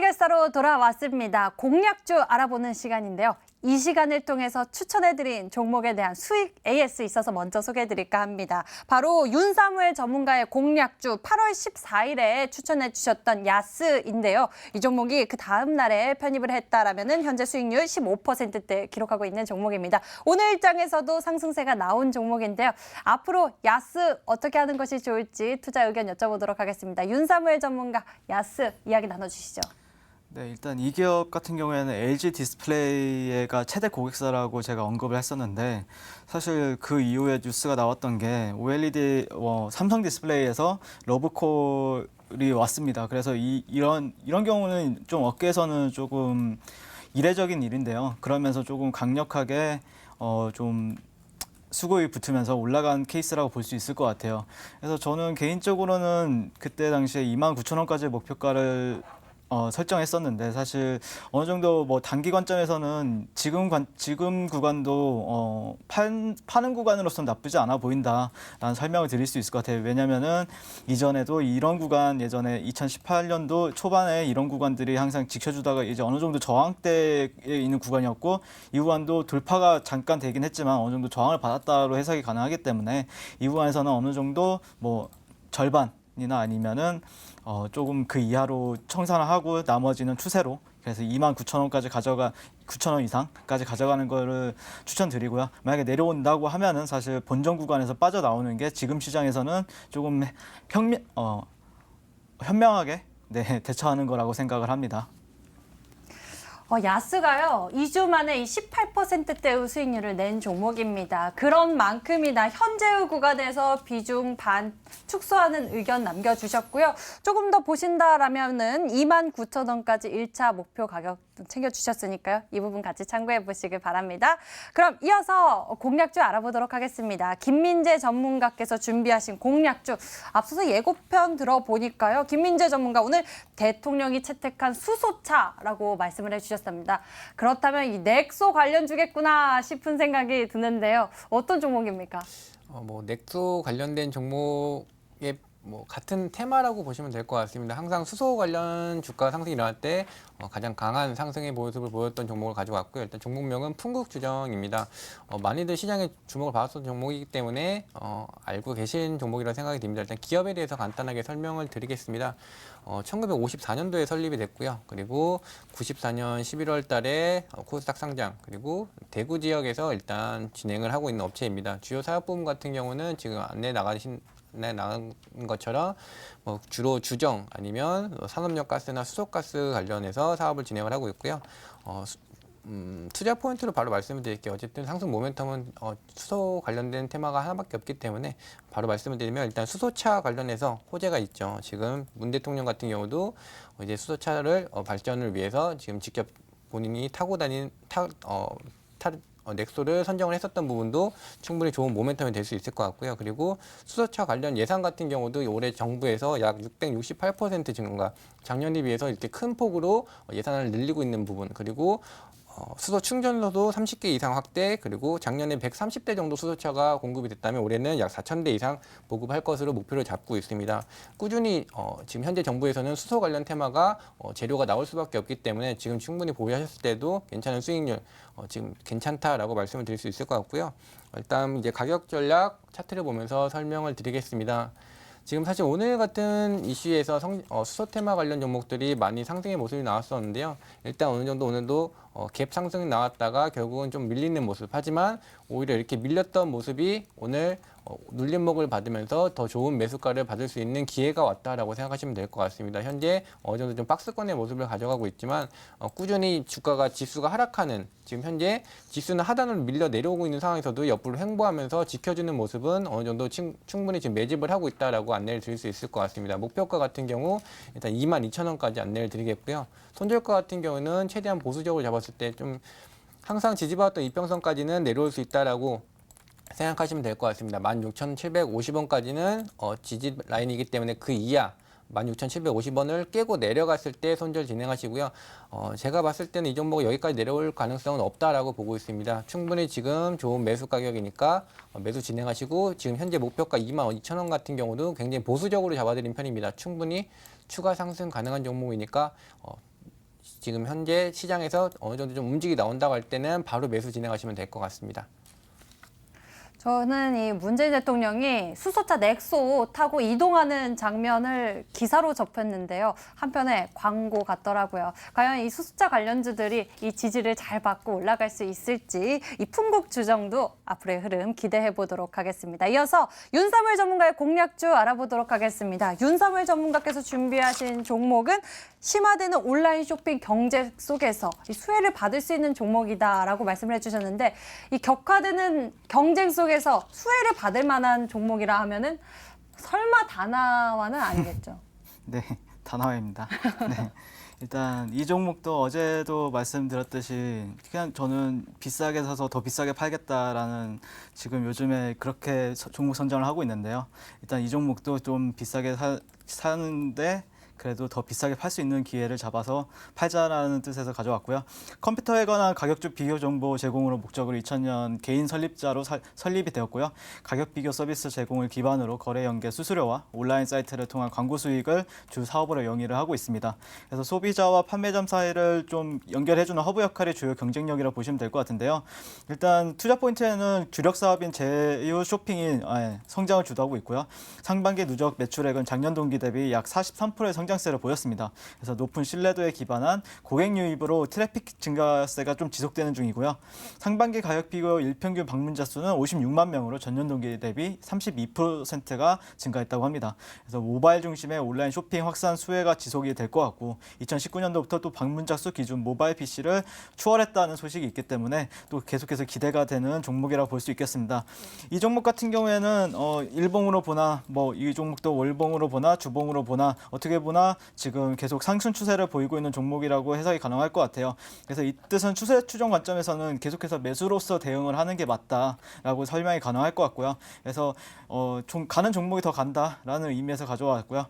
해결사로 돌아왔습니다. 공략주 알아보는 시간인데요. 이 시간을 통해서 추천해드린 종목에 대한 수익 AS 있어서 먼저 소개해드릴까 합니다. 바로 윤사무엘 전문가의 공략주 8월 14일에 추천해 주셨던 야스인데요. 이 종목이 그 다음 날에 편입을 했다라면 현재 수익률 15%대 기록하고 있는 종목입니다. 오늘 일장에서도 상승세가 나온 종목인데요. 앞으로 야스 어떻게 하는 것이 좋을지 투자 의견 여쭤보도록 하겠습니다. 윤사무엘 전문가, 야스 이야기 나눠주시죠. 네, 일단 이 기업 같은 경우에는 LG 디스플레이가 최대 고객사라고 제가 언급을 했었는데 사실 그 이후에 뉴스가 나왔던 게 OLED 삼성 디스플레이에서 러브콜이 왔습니다. 그래서 이런 경우는 좀 업계에서는 조금 이례적인 일인데요. 그러면서 조금 강력하게 좀 수급이 붙으면서 올라간 케이스라고 볼 수 있을 것 같아요. 그래서 저는 개인적으로는 그때 당시에 29,000원까지 목표가를 설정했었는데 사실 어느 정도 뭐 단기 관점에서는 지금 구간도 파는 구간으로서는 나쁘지 않아 보인다라는 설명을 드릴 수 있을 것 같아요. 왜냐면은 이전에도 이런 구간 예전에 2018년도 초반에 이런 구간들이 항상 지켜주다가 이제 어느 정도 저항대에 있는 구간이었고 이 구간도 돌파가 잠깐 되긴 했지만 어느 정도 저항을 받았다로 해석이 가능하기 때문에 이 구간에서는 어느 정도 뭐 절반이나 아니면은 조금 그 이하로 청산을 하고 나머지는 추세로 그래서 29,000원까지 9,000원 이상까지 가져가는 거를 추천드리고요. 만약에 내려온다고 하면은 사실 본전 구간에서 빠져나오는 게 지금 시장에서는 조금 현명하게 대처하는 거라고 생각을 합니다. 야스가요, 2주 만에 이 18%대의 수익률을 낸 종목입니다. 그런 만큼이나 현재의 구간에서 비중 반 축소하는 의견 남겨주셨고요. 조금 더 보신다라면은 29,000원까지 1차 목표 가격 챙겨주셨으니까요. 이 부분 같이 참고해 보시길 바랍니다. 그럼 이어서 공략주 알아보도록 하겠습니다. 김민재 전문가께서 준비하신 공략주, 앞서서 예고편 들어보니까요. 김민재 전문가 오늘 대통령이 채택한 수소차라고 말씀을 해주셨습니다. 그렇다면 이 넥소 관련주겠구나 싶은 생각이 드는데요. 어떤 종목입니까? 넥소 관련된 종목의 같은 테마라고 보시면 될 것 같습니다. 항상 수소 관련 주가 상승이 일어날 때 가장 강한 상승의 모습을 보였던 종목을 가져왔고요. 일단 종목명은 풍국주정입니다. 많이들 시장에 주목을 받았던 종목이기 때문에 알고 계신 종목이라고 생각이 듭니다. 일단 기업에 대해서 간단하게 설명을 드리겠습니다. 1954년도에 설립이 됐고요. 그리고 94년 11월 달에 코스닥 상장, 그리고 대구 지역에서 일단 진행을 하고 있는 업체입니다. 주요 사업 부문 같은 경우는 지금 안내 나간 것처럼 주로 주정 아니면 산업용 가스나 수소가스 관련해서 사업을 진행을 하고 있고요. 투자 포인트로 바로 말씀을 드릴게요. 어쨌든 상승 모멘텀은 수소 관련된 테마가 하나밖에 없기 때문에 바로 말씀을 드리면 일단 수소차 관련해서 호재가 있죠. 지금 문 대통령 같은 경우도 이제 수소차를 발전을 위해서 지금 직접 본인이 타고 다닌 넥소를 선정을 했었던 부분도 충분히 좋은 모멘텀이 될 수 있을 것 같고요. 그리고 수소차 관련 예산 같은 경우도 올해 정부에서 약 668% 증가, 작년 대비해서 이렇게 큰 폭으로 예산을 늘리고 있는 부분, 그리고 수소 충전소도 30개 이상 확대, 그리고 작년에 130대 정도 수소차가 공급이 됐다면 올해는 약 4,000대 이상 보급할 것으로 목표를 잡고 있습니다. 꾸준히 지금 현재 정부에서는 수소 관련 테마가 재료가 나올 수밖에 없기 때문에 지금 충분히 보유하셨을 때도 괜찮은 수익률, 지금 괜찮다라고 말씀을 드릴 수 있을 것 같고요. 일단 이제 가격 전략 차트를 보면서 설명을 드리겠습니다. 지금 사실 오늘 같은 이슈에서 수소 테마 관련 종목들이 많이 상승의 모습이 나왔었는데요. 일단 어느 정도 오늘도 갭 상승이 나왔다가 결국은 좀 밀리는 모습. 하지만 오히려 이렇게 밀렸던 모습이 오늘 눌림목을 받으면서 더 좋은 매수가를 받을 수 있는 기회가 왔다라고 생각하시면 될 것 같습니다. 현재 어느 정도 좀 박스권의 모습을 가져가고 있지만 꾸준히 주가가 지수가 하락하는, 지금 현재 지수는 하단으로 밀려 내려오고 있는 상황에서도 옆으로 횡보하면서 지켜주는 모습은 어느 정도 충분히 지금 매집을 하고 있다라고 안내를 드릴 수 있을 것 같습니다. 목표가 같은 경우 일단 22,000원까지 안내를 드리겠고요. 손절가 같은 경우는 최대한 보수적으로 잡았을 때 좀 항상 지지받았던 이평선까지는 내려올 수 있다라고 생각하시면 될 것 같습니다. 16,750원까지는 지지 라인이기 때문에 그 이하 16,750원을 깨고 내려갔을 때 손절 진행하시고요. 제가 봤을 때는 이 종목이 여기까지 내려올 가능성은 없다라고 보고 있습니다. 충분히 지금 좋은 매수 가격이니까 매수 진행하시고, 지금 현재 목표가 22,000원 같은 경우도 굉장히 보수적으로 잡아드린 편입니다. 충분히 추가 상승 가능한 종목이니까 지금 현재 시장에서 어느 정도 좀 움직이 나온다고 할 때는 바로 매수 진행하시면 될 것 같습니다. 저는 이 문재인 대통령이 수소차 넥소 타고 이동하는 장면을 기사로 접했는데요. 한편에 광고 같더라고요. 과연 이 수소차 관련주들이 이 지지를 잘 받고 올라갈 수 있을지 이 풍국 주정도 앞으로의 흐름 기대해 보도록 하겠습니다. 이어서 윤사물 전문가의 공략주 알아보도록 하겠습니다. 윤사물 전문가께서 준비하신 종목은 심화되는 온라인 쇼핑 경제 속에서 이 수혜를 받을 수 있는 종목이다라고 말씀을 해주셨는데 이 격화되는 경쟁 속에서 수혜를 받을 만한 종목이라 하면은 설마 다나와는 아니겠죠? 네, 다나와입니다. 네. 일단 이 종목도 어제도 말씀드렸듯이 그냥 저는 비싸게 사서 더 비싸게 팔겠다라는 지금 요즘에 그렇게 종목 선정을 하고 있는데요. 일단 이 종목도 좀 비싸게 사는데 그래도 더 비싸게 팔 수 있는 기회를 잡아서 팔자라는 뜻에서 가져왔고요. 컴퓨터에 관한 가격주 비교 정보 제공으로 목적으로 2000년 개인 설립자로 설립이 되었고요. 가격 비교 서비스 제공을 기반으로 거래 연계 수수료와 온라인 사이트를 통한 광고 수익을 주 사업으로 영위를 하고 있습니다. 그래서 소비자와 판매점 사이를 좀 연결해주는 허브 역할이 주요 경쟁력이라고 보시면 될 것 같은데요. 일단 투자 포인트에는 주력 사업인 제휴 쇼핑이 성장을 주도하고 있고요. 상반기 누적 매출액은 작년 동기 대비 약 43%의 성장세를 보였습니다. 그래서 높은 신뢰도에 기반한 고객 유입으로 트래픽 증가세가 좀 지속되는 중이고요. 상반기 가격 비교 일평균 방문자 수는 56만 명으로 전년 동기 대비 32%가 증가했다고 합니다. 그래서 모바일 중심의 온라인 쇼핑 확산 수혜가 지속이 될 것 같고 2019년도부터 또 방문자 수 기준 모바일 PC를 추월했다는 소식이 있기 때문에 또 계속해서 기대가 되는 종목이라고 볼 수 있겠습니다. 이 종목 같은 경우에는 일봉으로 보나 뭐 이 종목도 월봉으로 보나 주봉으로 보나 어떻게 보나 지금 계속 상승 추세를 보이고 있는 종목이라고 해석이 가능할 것 같아요. 그래서 이 뜻은 추세 추정 관점에서는 계속해서 매수로서 대응을 하는 게 맞다라고 설명이 가능할 것 같고요. 그래서 좀 가는 종목이 더 간다라는 의미에서 가져왔고요.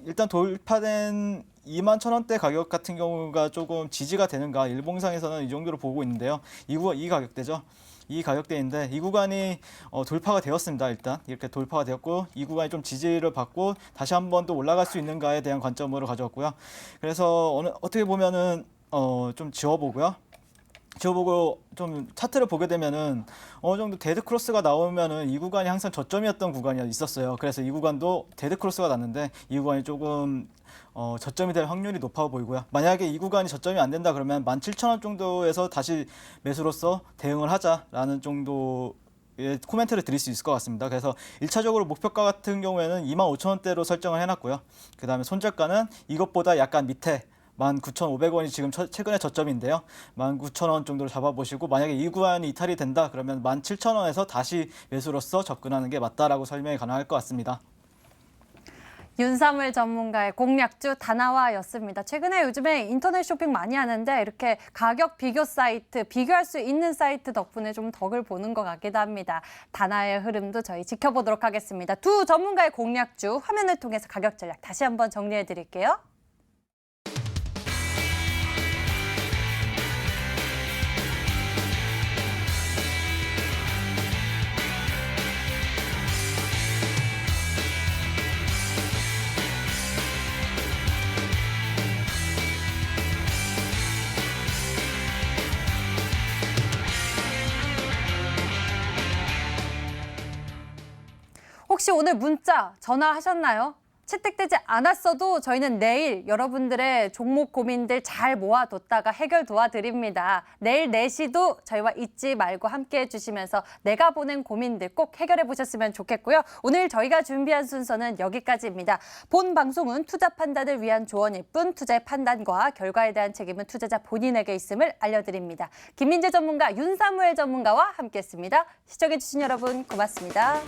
일단 돌파된 21,000원대 가격 같은 경우가 조금 지지가 되는가 일봉상에서는 이 정도로 보고 있는데요. 이 가격대죠. 이 가격대인데 이 구간이 돌파가 되었습니다. 일단 이렇게 돌파가 되었고 이 구간이 좀 지지를 받고 다시 한번 또 올라갈 수 있는가에 대한 관점으로 가져왔고요. 그래서 어떻게 보면은 좀 지워보고 좀 차트를 보게 되면은 어느 정도 데드 크로스가 나오면은 이 구간이 항상 저점이었던 구간이 있었어요. 그래서 이 구간도 데드 크로스가 났는데 이 구간이 조금 저점이 될 확률이 높아 보이고요. 만약에 이 구간이 저점이 안 된다 그러면 17,000원 정도에서 다시 매수로서 대응을 하자라는 정도 코멘트를 드릴 수 있을 것 같습니다. 그래서 1차적으로 목표가 같은 경우에는 25,000원대로 설정을 해놨고요. 그 다음에 손절가는 이것보다 약간 밑에 19,500원이 지금 최근에 저점인데요. 19,000원 정도로 잡아보시고 만약에 이 구간이 이탈이 된다 그러면 17,000원에서 다시 매수로서 접근하는 게 맞다라고 설명이 가능할 것 같습니다. 윤사물 전문가의 공략주 다나와였습니다. 최근에 요즘에 인터넷 쇼핑 많이 하는데 이렇게 가격 비교 사이트, 비교할 수 있는 사이트 덕분에 좀 덕을 보는 것 같기도 합니다. 다나의 흐름도 저희 지켜보도록 하겠습니다. 두 전문가의 공략주 화면을 통해서 가격 전략 다시 한번 정리해 드릴게요. 혹시 오늘 문자, 전화하셨나요? 채택되지 않았어도 저희는 내일 여러분들의 종목 고민들 잘 모아뒀다가 해결 도와드립니다. 내일 4시도 저희와 잊지 말고 함께해 주시면서 내가 보낸 고민들 꼭 해결해 보셨으면 좋겠고요. 오늘 저희가 준비한 순서는 여기까지입니다. 본 방송은 투자 판단을 위한 조언일 뿐 투자의 판단과 결과에 대한 책임은 투자자 본인에게 있음을 알려드립니다. 김민재 전문가, 윤사무엘 전문가와 함께했습니다. 시청해 주신 여러분 고맙습니다.